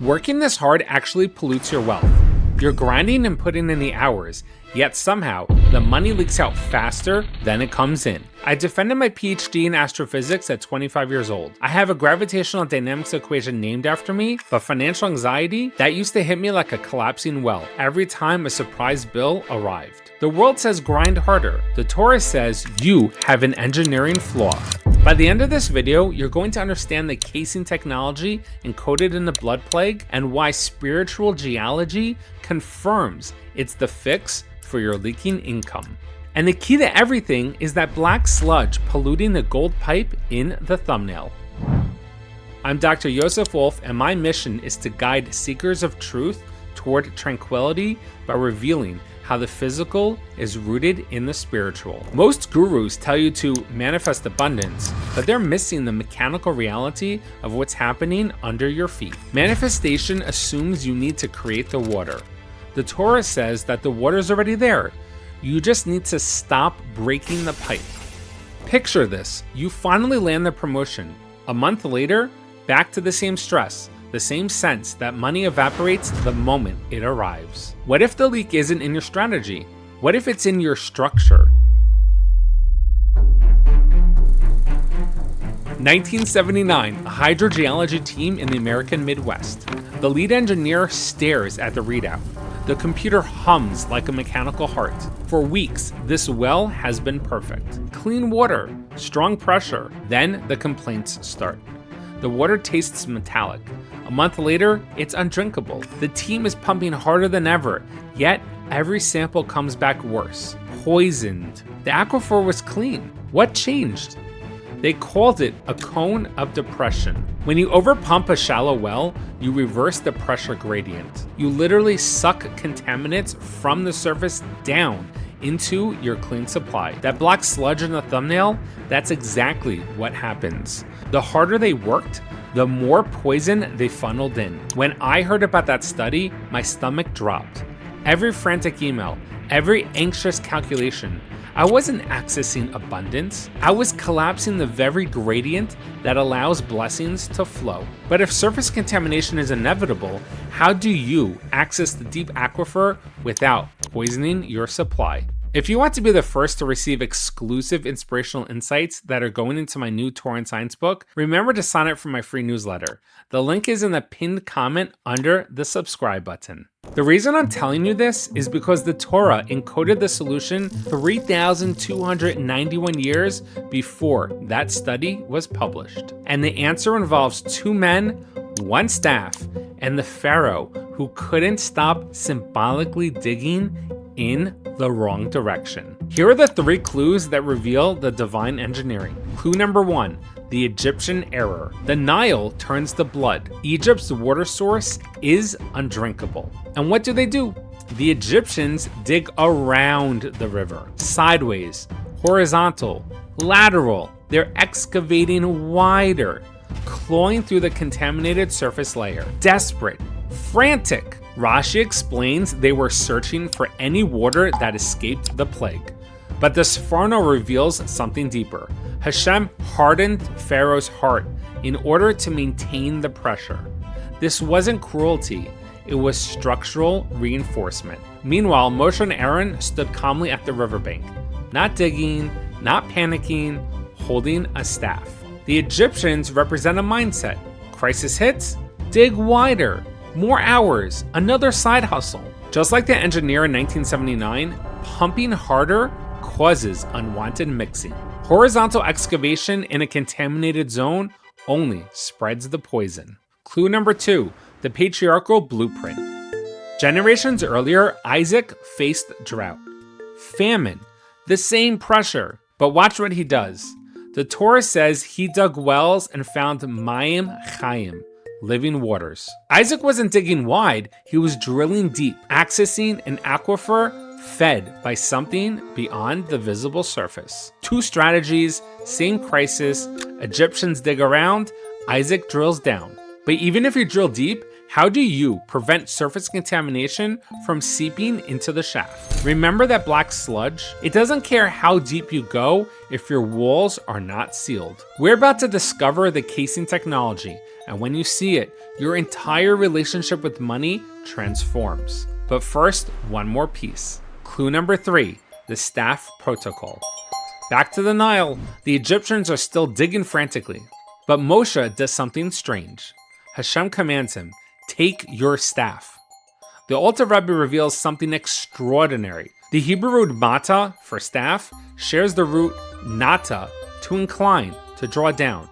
Working this hard actually pollutes your wealth. You're grinding and putting in the hours, yet somehow the money leaks out faster than it comes in. I defended my PhD in astrophysics at 25 years old. I have a gravitational dynamics equation named after me, but financial anxiety, that used to hit me like a collapsing well every time a surprise bill arrived. The world says grind harder. The Torah says you have an engineering flaw. By the end of this video, you're going to understand the casing technology encoded in the blood plague and why spiritual geology confirms it's the fix for your leaking income. And the key to everything is that black sludge polluting the gold pipe in the thumbnail. I'm Dr. Yosef Wolf, and my mission is to guide seekers of truth toward tranquility by revealing how the physical is rooted in the spiritual. Most gurus tell you to manifest abundance, but they're missing the mechanical reality of what's happening under your feet. Manifestation assumes you need to create the water. The Torah says that the water's already there. You just need to stop breaking the pipe. Picture this: you finally land the promotion. A month later, back to the same stress. The same sense that money evaporates the moment it arrives. What if the leak isn't in your strategy? What if it's in your structure? 1979, a hydrogeology team in the American Midwest. The lead engineer stares at the readout. The computer hums like a mechanical heart. For weeks, this well has been perfect. Clean water, strong pressure. Then the complaints start. The water tastes metallic. A month later, it's undrinkable. The team is pumping harder than ever, yet every sample comes back worse, poisoned. The aquifer was clean. What changed? They called it a cone of depression. When you overpump a shallow well, you reverse the pressure gradient. You literally suck contaminants from the surface down into your clean supply. That black sludge in the thumbnail, that's exactly what happens. The harder they worked, the more poison they funneled in. When I heard about that study, my stomach dropped. Every frantic email, every anxious calculation, I wasn't accessing abundance. I was collapsing the very gradient that allows blessings to flow. But if surface contamination is inevitable, how do you access the deep aquifer without poisoning your supply? If you want to be the first to receive exclusive inspirational insights that are going into my new Torah and Science book, remember to sign up for my free newsletter. The link is in the pinned comment under the subscribe button. The reason I'm telling you this is because the Torah encoded the solution 3,291 years before that study was published. And the answer involves 2 men, 1 staff, and the Pharaoh who couldn't stop symbolically digging in the wrong direction. Here are the 3 clues that reveal the divine engineering. Clue number 1, the Egyptian error. The Nile turns to blood. Egypt's water source is undrinkable. And what do? The Egyptians dig around the river, sideways, horizontal, lateral. They're excavating wider, clawing through the contaminated surface layer. Desperate, frantic. Rashi explains they were searching for any water that escaped the plague. But the Sforno reveals something deeper. Hashem hardened Pharaoh's heart in order to maintain the pressure. This wasn't cruelty, it was structural reinforcement. Meanwhile, Moshe and Aaron stood calmly at the riverbank, not digging, not panicking, holding a staff. The Egyptians represent a mindset. Crisis hits, dig wider. More hours, another side hustle. Just like the engineer in 1979, pumping harder causes unwanted mixing. Horizontal excavation in a contaminated zone only spreads the poison. Clue number 2, the patriarchal blueprint. Generations earlier, Isaac faced drought, famine, the same pressure. But watch what he does. The Torah says he dug wells and found Mayim Chayim, living waters. Isaac wasn't digging wide, he was drilling deep, accessing an aquifer fed by something beyond the visible surface. 2 strategies, same crisis. Egyptians dig around, Isaac drills down. But even if you drill deep, how do you prevent surface contamination from seeping into the shaft? Remember that black sludge? It doesn't care how deep you go if your walls are not sealed. We're about to discover the casing technology And when you see it, your entire relationship with money transforms. But first, one more piece. Clue number 3, the staff protocol. Back to the Nile, the Egyptians are still digging frantically. But Moshe does something strange. Hashem commands him, take your staff. The Alter Rebbe reveals something extraordinary. The Hebrew root mata, for staff, shares the root nata, to incline, to draw down.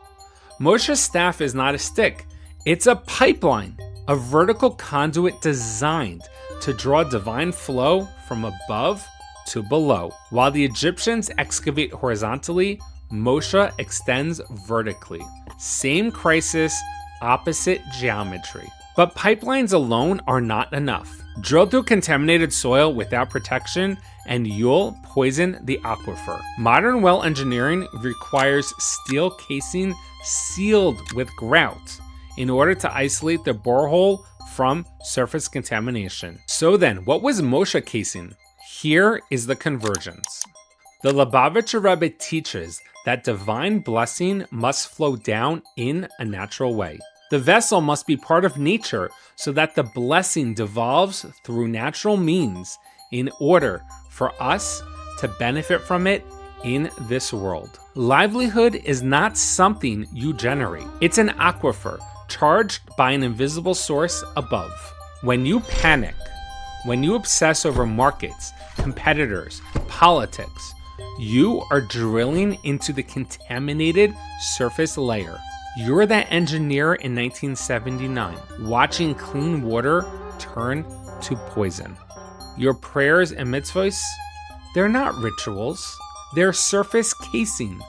Moshe's staff is not a stick, it's a pipeline, a vertical conduit designed to draw divine flow from above to below. While the Egyptians excavate horizontally, Moshe extends vertically. Same crisis, opposite geometry. But pipelines alone are not enough. Drill through contaminated soil without protection and you'll poison the aquifer. Modern well engineering requires steel casing sealed with grout in order to isolate the borehole from surface contamination. So then, what was Moshe casing? Here is the convergence. The Lubavitcher Rebbe teaches that divine blessing must flow down in a natural way. The vessel must be part of nature so that the blessing devolves through natural means in order for us to benefit from it in this world. Livelihood is not something you generate. It's an aquifer charged by an invisible source above. When you panic, when you obsess over markets, competitors, politics, you are drilling into the contaminated surface layer. You're that engineer in 1979, watching clean water turn to poison. Your prayers and mitzvahs, they're not rituals. They're surface casing,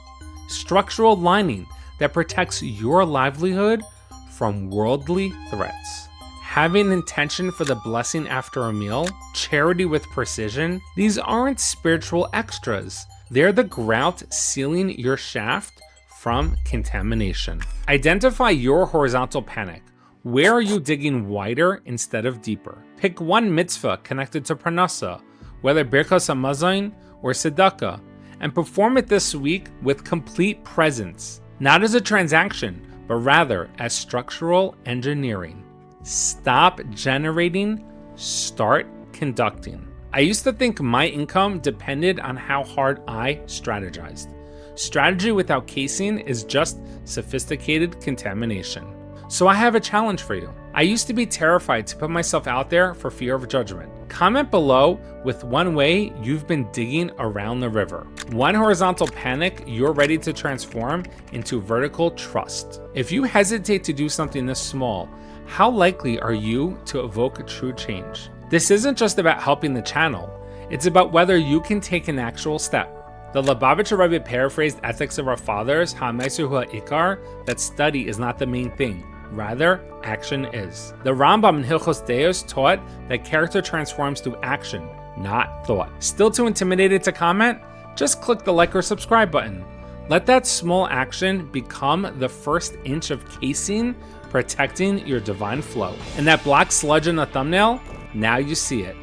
structural lining that protects your livelihood from worldly threats. Having intention for the blessing after a meal, charity with precision, these aren't spiritual extras. They're the grout sealing your shaft from contamination. Identify your horizontal panic. Where are you digging wider instead of deeper? Pick one mitzvah connected to parnasa, whether birkas hamazon or tzedakah, and perform it this week with complete presence, not as a transaction, but rather as structural engineering. Stop generating, start conducting. I used to think my income depended on how hard I strategized. Strategy without casing is just sophisticated contamination. So I have a challenge for you. I used to be terrified to put myself out there for fear of judgment. Comment below with one way you've been digging around the river. One horizontal panic you're ready to transform into vertical trust. If you hesitate to do something this small, how likely are you to evoke true change? This isn't just about helping the channel. It's about whether you can take an actual step. The Lubavitcher Rebbe paraphrased ethics of our fathers, ha'maiser hu ha'ikar, that study is not the main thing. Rather, action is. The Rambam in Hilchos Deos taught that character transforms through action, not thought. Still too intimidated to comment? Just click the like or subscribe button. Let that small action become the first inch of casing, protecting your divine flow. And that black sludge in the thumbnail? Now you see it.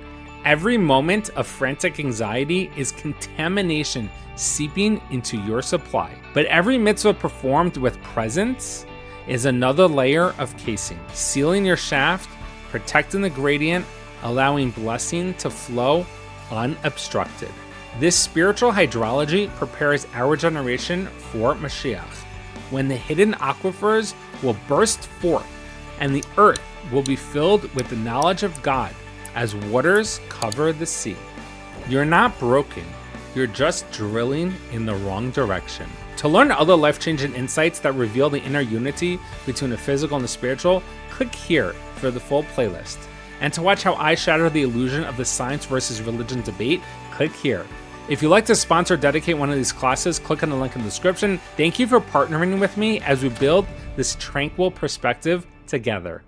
Every moment of frantic anxiety is contamination seeping into your supply. But every mitzvah performed with presence is another layer of casing, sealing your shaft, protecting the gradient, allowing blessing to flow unobstructed. This spiritual hydrology prepares our generation for Mashiach, when the hidden aquifers will burst forth and the earth will be filled with the knowledge of God as waters cover the sea. You're not broken, you're just drilling in the wrong direction. To learn other life-changing insights that reveal the inner unity between the physical and the spiritual, click here for the full playlist. And to watch how I shatter the illusion of the science versus religion debate, click here. If you'd like to sponsor or dedicate one of these classes, click on the link in the description. Thank you for partnering with me as we build this tranquil perspective together.